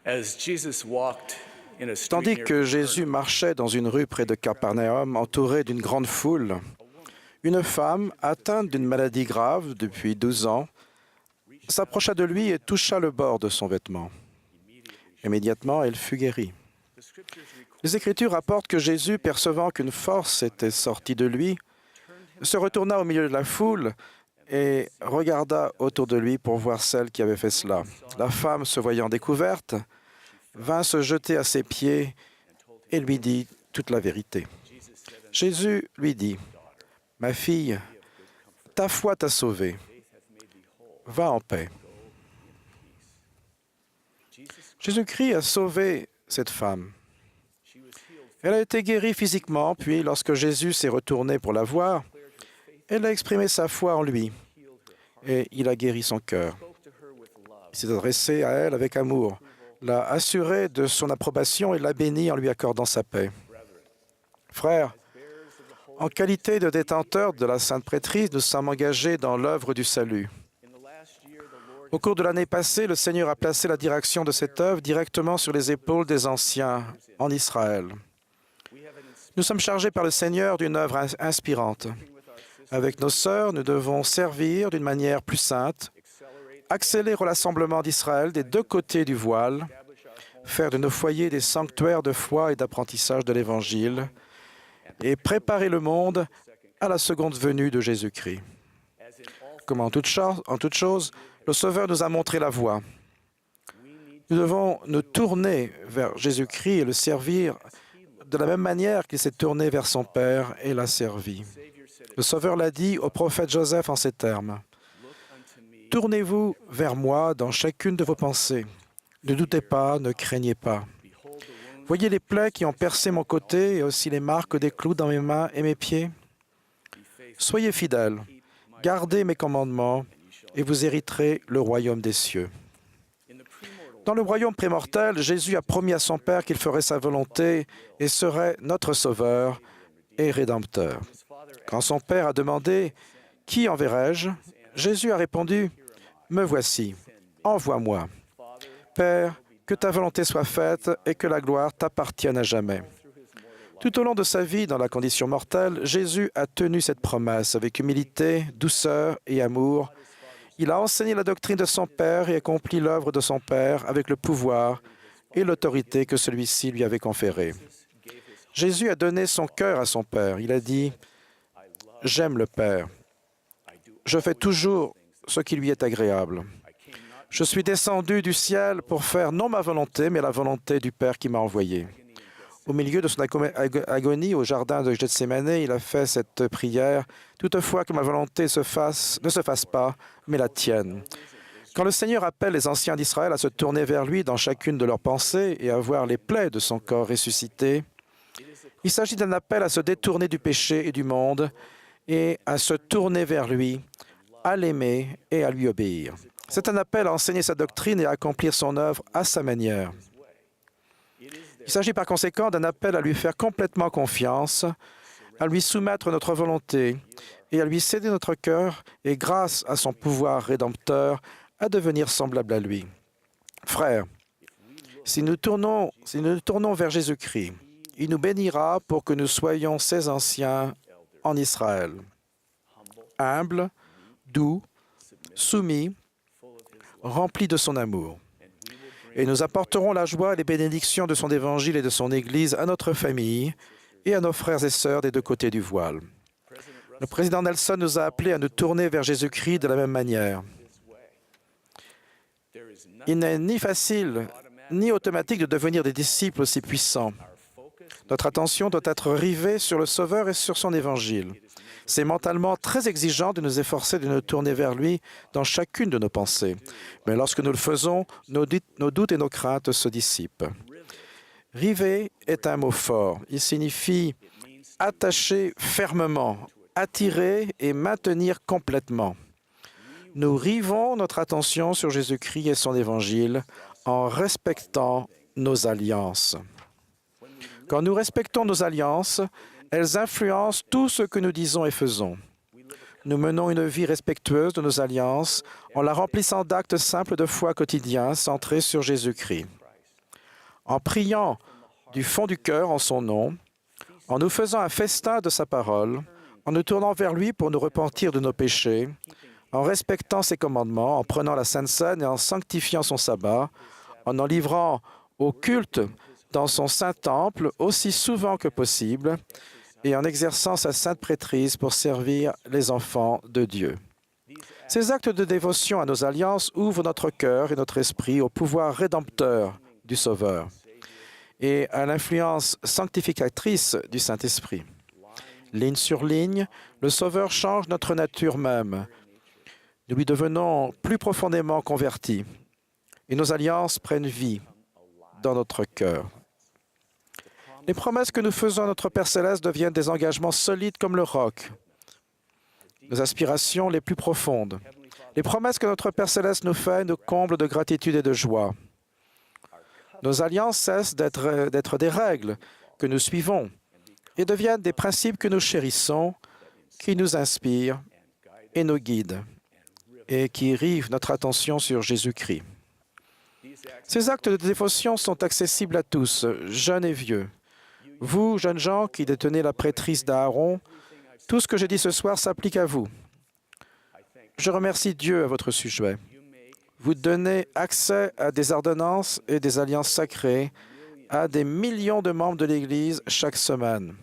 As Jesus walked in a street Tandis near que Jésus Capernaum, marchait dans une rue près de Capernaum, entouré d'une grande foule, une femme atteinte d'une maladie grave depuis 12 ans s'approcha de lui et toucha le bord de son vêtement. Immédiatement, elle fut guérie. Les Écritures rapportent que Jésus, percevant qu'une force était sortie de lui, se retourna au milieu de la foule et regarda autour de lui pour voir celle qui avait fait cela. La femme, se voyant découverte, vint se jeter à ses pieds et lui dit toute la vérité. Jésus lui dit, « Ma fille, ta foi t'a sauvée. Va en paix. » Jésus-Christ a sauvé cette femme. Elle a été guérie physiquement, puis lorsque Jésus s'est retourné pour la voir, elle a exprimé sa foi en lui et il a guéri son cœur. Il s'est adressé à elle avec amour, l'a assurée de son approbation et l'a bénie en lui accordant sa paix. Frères, en qualité de détenteur de la Sainte Prêtrise, nous sommes engagés dans l'œuvre du salut. Au cours de l'année passée, le Seigneur a placé la direction de cette œuvre directement sur les épaules des anciens en Israël. Nous sommes chargés par le Seigneur d'une œuvre inspirante. Avec nos sœurs, nous devons servir d'une manière plus sainte, accélérer l'assemblement d'Israël des deux côtés du voile, faire de nos foyers des sanctuaires de foi et d'apprentissage de l'Évangile, et préparer le monde à la seconde venue de Jésus-Christ. Comme en toute chose, le Sauveur nous a montré la voie. Nous devons nous tourner vers Jésus-Christ et le servir de la même manière qu'il s'est tourné vers son Père et l'a servi. Le Sauveur l'a dit au prophète Joseph en ces termes. « Tournez-vous vers moi dans chacune de vos pensées. Ne doutez pas, ne craignez pas. Voyez les plaies qui ont percé mon côté et aussi les marques des clous dans mes mains et mes pieds. Soyez fidèles, gardez mes commandements et vous hériterez le royaume des cieux. » Dans le royaume prémortel, Jésus a promis à son Père qu'il ferait sa volonté et serait notre Sauveur et Rédempteur. Quand son Père a demandé « Qui enverrai-je » Jésus a répondu « Me voici, envoie-moi. Père, que ta volonté soit faite et que la gloire t'appartienne à jamais. » Tout au long de sa vie dans la condition mortelle, Jésus a tenu cette promesse avec humilité, douceur et amour. Il a enseigné la doctrine de son Père et accompli l'œuvre de son Père avec le pouvoir et l'autorité que celui-ci lui avait conférée. Jésus a donné son cœur à son Père. Il a dit « J'aime le Père. Je fais toujours ce qui lui est agréable. Je suis descendu du ciel pour faire non ma volonté, mais la volonté du Père qui m'a envoyé. » Au milieu de son agonie au jardin de Gethsémane, il a fait cette prière « Toutefois que ma volonté ne se fasse pas, mais la tienne. » Quand le Seigneur appelle les anciens d'Israël à se tourner vers lui dans chacune de leurs pensées et à voir les plaies de son corps ressuscité, il s'agit d'un appel à se détourner du péché et du monde et à se tourner vers lui, à l'aimer et à lui obéir. C'est un appel à enseigner sa doctrine et à accomplir son œuvre à sa manière. Il s'agit par conséquent d'un appel à lui faire complètement confiance, à lui soumettre notre volonté et à lui céder notre cœur et grâce à son pouvoir rédempteur, à devenir semblable à lui. Frères, si nous nous tournons vers Jésus-Christ, il nous bénira pour que nous soyons ses anciens en Israël, humbles, doux, soumis, remplis de son amour. Et nous apporterons la joie et les bénédictions de son évangile et de son Église à notre famille et à nos frères et sœurs des deux côtés du voile. Le président Nelson nous a appelés à nous tourner vers Jésus-Christ de la même manière. Il n'est ni facile ni automatique de devenir des disciples aussi puissants. Notre attention doit être rivée sur le Sauveur et sur son Évangile. C'est mentalement très exigeant de nous efforcer de nous tourner vers lui dans chacune de nos pensées. Mais lorsque nous le faisons, nos doutes et nos craintes se dissipent. River est un mot fort. Il signifie attacher fermement, attirer et maintenir complètement. Nous rivons notre attention sur Jésus-Christ et son Évangile en respectant nos alliances. Quand nous respectons nos alliances, elles influencent tout ce que nous disons et faisons. Nous menons une vie respectueuse de nos alliances en la remplissant d'actes simples de foi quotidiens centrés sur Jésus-Christ. en priant du fond du cœur en son nom, en nous faisant un festin de sa parole, en nous tournant vers lui pour nous repentir de nos péchés, en respectant ses commandements, en prenant la Sainte Seine et en sanctifiant son sabbat, en livrant au culte dans son saint temple aussi souvent que possible, et en exerçant sa sainte prêtrise pour servir les enfants de Dieu. Ces actes de dévotion à nos alliances ouvrent notre cœur et notre esprit au pouvoir rédempteur du Sauveur et à l'influence sanctificatrice du Saint-Esprit. Ligne sur ligne, le Sauveur change notre nature même. Nous lui devenons plus profondément convertis et nos alliances prennent vie dans notre cœur. Les promesses que nous faisons à notre Père céleste deviennent des engagements solides comme le roc, nos aspirations les plus profondes. Les promesses que notre Père céleste nous fait nous comblent de gratitude et de joie. Nos alliances cessent d'être des règles que nous suivons et deviennent des principes que nous chérissons, qui nous inspirent et nous guident et qui rivent notre attention sur Jésus-Christ. Ces actes de dévotion sont accessibles à tous, jeunes et vieux. Vous, jeunes gens qui détenez la prêtrise d'Aaron, tout ce que j'ai dit ce soir s'applique à vous. Je remercie Dieu à votre sujet. Vous donnez accès à des ordonnances et des alliances sacrées à des millions de membres de l'Église chaque semaine.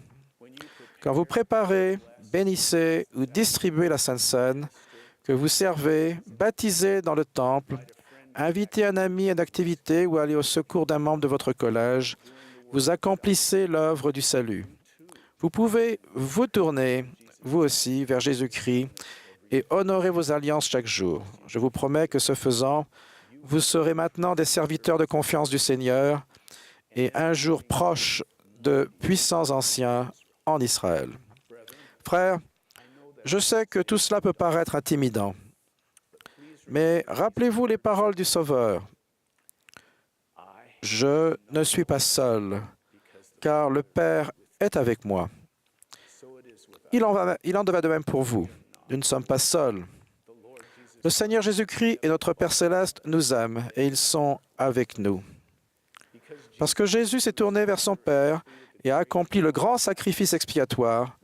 Quand vous préparez, bénissez ou distribuez la Sainte Seine, que vous servez, baptisez dans le temple, invitez un ami à une activité ou allez au secours d'un membre de votre collège, vous accomplissez l'œuvre du salut. Vous pouvez vous tourner, vous aussi, vers Jésus-Christ et honorer vos alliances chaque jour. Je vous promets que ce faisant, vous serez maintenant des serviteurs de confiance du Seigneur et un jour proche de puissants anciens en Israël. Frères, je sais que tout cela peut paraître intimidant, mais rappelez-vous les paroles du Sauveur. Je ne suis pas seul, car le Père est avec moi. Il en va de même pour vous. Nous ne sommes pas seuls. Le Seigneur Jésus-Christ et notre Père céleste nous aiment et ils sont avec nous. Parce que Jésus s'est tourné vers son Père et a accompli le grand sacrifice expiatoire,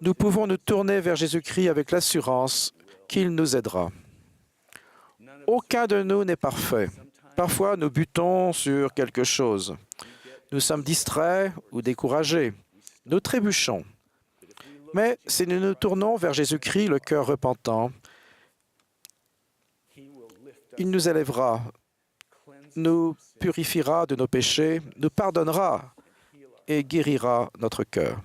nous pouvons nous tourner vers Jésus-Christ avec l'assurance qu'il nous aidera. Aucun de nous n'est parfait. Parfois, nous butons sur quelque chose. Nous sommes distraits ou découragés. Nous trébuchons. Mais si nous nous tournons vers Jésus-Christ, le cœur repentant, il nous élèvera, nous purifiera de nos péchés, nous pardonnera et guérira notre cœur.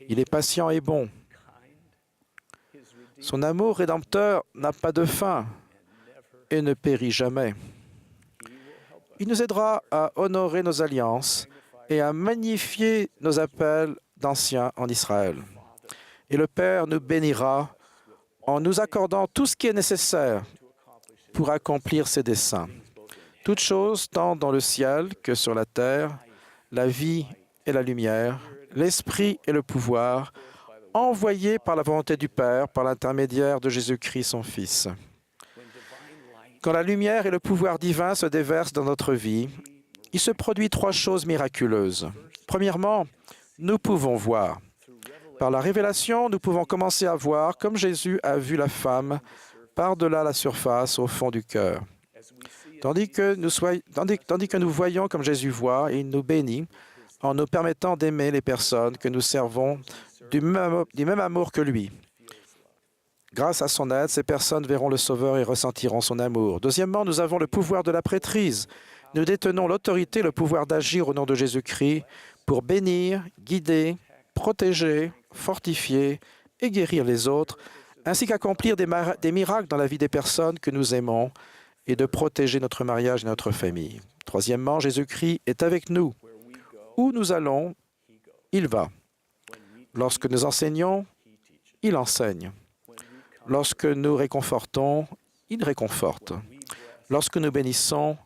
Il est patient et bon. Son amour rédempteur n'a pas de fin et ne périt jamais. Il nous aidera à honorer nos alliances et à magnifier nos appels d'anciens en Israël. Et le Père nous bénira en nous accordant tout ce qui est nécessaire pour accomplir ses desseins. Toutes choses, tant dans le ciel que sur la terre, la vie et la lumière, l'esprit et le pouvoir, envoyés par la volonté du Père, par l'intermédiaire de Jésus-Christ, son Fils. Quand la lumière et le pouvoir divin se déversent dans notre vie, il se produit trois choses miraculeuses. Premièrement, nous pouvons voir. Par la révélation, nous pouvons commencer à voir comme Jésus a vu la femme par-delà la surface, au fond du cœur. Tandis que nous voyons comme Jésus voit, il nous bénit en nous permettant d'aimer les personnes que nous servons du même amour que lui. Grâce à son aide, ces personnes verront le Sauveur et ressentiront son amour. Deuxièmement, nous avons le pouvoir de la prêtrise. Nous détenons l'autorité, le pouvoir d'agir au nom de Jésus-Christ pour bénir, guider, protéger, fortifier et guérir les autres, ainsi qu'accomplir des miracles dans la vie des personnes que nous aimons et de protéger notre mariage et notre famille. Troisièmement, Jésus-Christ est avec nous. Où nous allons, il va. Lorsque nous enseignons, il enseigne. Lorsque nous réconfortons, il réconforte. Lorsque nous bénissons,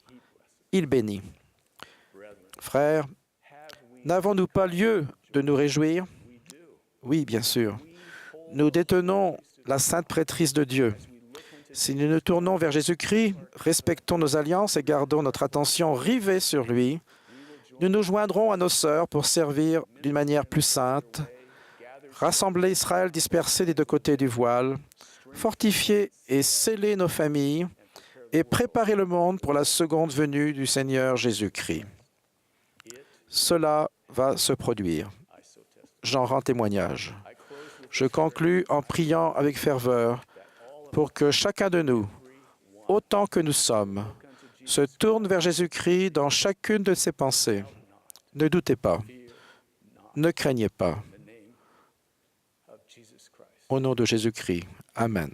il bénit. Frères, n'avons-nous pas lieu de nous réjouir? Oui, bien sûr. Nous détenons la sainte prêtrise de Dieu. Si nous nous tournons vers Jésus-Christ, respectons nos alliances et gardons notre attention rivée sur lui, nous nous joindrons à nos sœurs pour servir d'une manière plus sainte, rassembler Israël dispersé des deux côtés du voile, fortifier et sceller nos familles et préparer le monde pour la seconde venue du Seigneur Jésus-Christ. Cela va se produire. J'en rends témoignage. Je conclus en priant avec ferveur pour que chacun de nous, autant que nous sommes, se tourne vers Jésus-Christ dans chacune de ses pensées. Ne doutez pas, ne craignez pas. Au nom de Jésus-Christ. Amen.